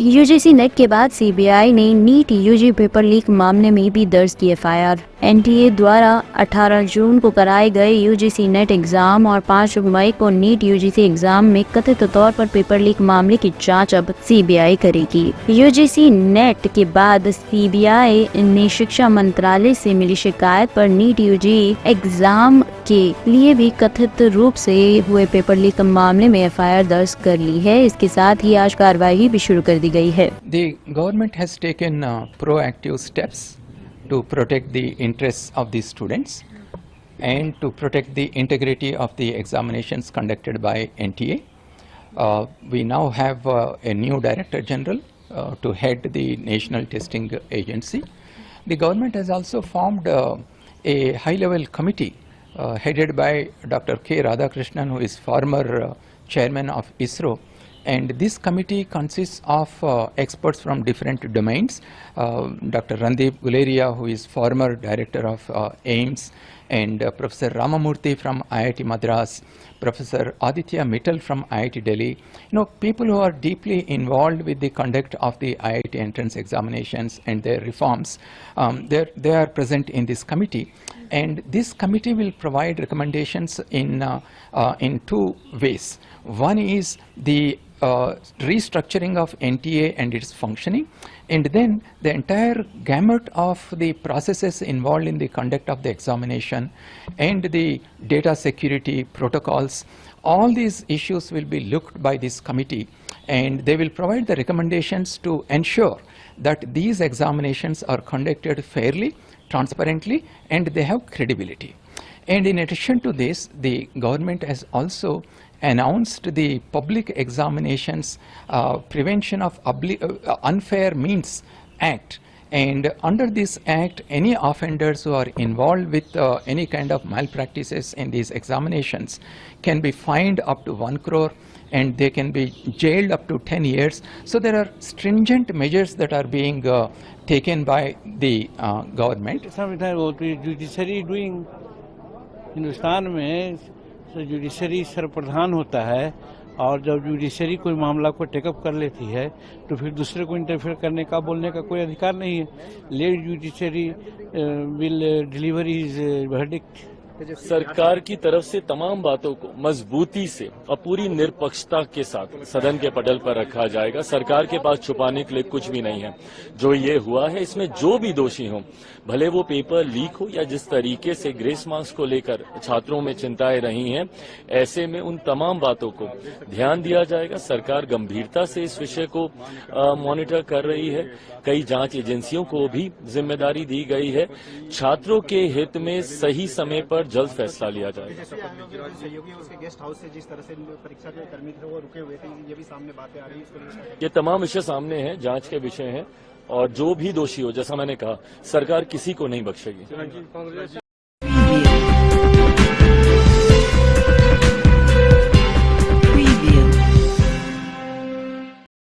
UGC net के बाद CBI ने नीट यूजी पेपर लीक मामले में भी दर्ज की एफआईआर। एनटीए द्वारा 18 जून को कराए गए यूजीसी नेट एग्जाम और 5 मई को नीट यूजीसी एग्जाम में कथित तौर पर पेपर लीक मामले की जांच अब सीबीआई करेगी। यूजीसी नेट के बाद सीबीआई ने शिक्षा मंत्रालय से मिली शिकायत पर नीट यूजी एग्जाम के लिए भी कथित रूप से हुए पेपर लीक मामले में एफआईआर दर्ज कर ली है। इसके साथ ही आज कार्रवाई भी शुरू कर दी गई है। The government has taken proactive steps to protect the interests of the students and to protect the integrity of the examinations conducted by NTA. We now have a new Director General to head the National Testing Agency. The government has also formed a high-level committee headed by Dr. K. Radhakrishnan, who is former chairman of ISRO. And this committee consists of experts from different domains. Dr. Randeep Guleria, who is former director of AIIMS, and Professor Ramamurthy from IIT Madras, Professor Aditya Mittal from IIT Delhi. People who are deeply involved with the conduct of the IIT entrance examinations and their reforms, they are present in this committee. And this committee will provide recommendations in two ways. One is the restructuring of NTA and its functioning, and then the entire gamut of the processes involved in the conduct of the examination and the data security protocols. All these issues will be looked by this committee, and they will provide the recommendations to ensure that these examinations are conducted fairly, transparently, and they have credibility. And in addition to this, the government has also announced the Public Examinations Prevention of Unfair Means Act. And under this act, any offenders who are involved with any kind of malpractices in these examinations can be fined up to 1 crore and they can be jailed up to 10 years. So there are stringent measures that are being taken by the government. Judiciary doing Hindustan में judiciary सर्वप्रधान होता है, और जब judiciary कोई मामला को take up कर लेती है तो फिर दूसरे को इंटरफेयर करने का, बोलने का कोई अधिकार नहीं है। Let judiciary will deliver his verdict. सरकार की तरफ से तमाम बातों को मजबूती से और पूरी निष्पक्षता के साथ सदन के पटल पर रखा जाएगा। सरकार के पास छुपाने के लिए कुछ भी नहीं है। जो ये हुआ है, इसमें जो भी दोषी हों, भले वो पेपर लीक हो या जिस तरीके से ग्रेस मार्क्स को लेकर छात्रों में चिंताएं रही हैं, ऐसे में उन तमाम बातों को ध्यान दिया जाएगा। सरकार गंभीरता से इस विषय को मॉनिटर कर रही है। कई जांच एजेंसियों को भी जिम्मेदारी दी गई है। छात्रों के हित में सही समय पर जल्द फैसला लिया जाएगा। ये तमाम विषय सामने हैं, जांच के विषय हैं, और जो भी दोषी हो, जैसा मैंने कहा, सरकार किसी को नहीं बख्शेगी।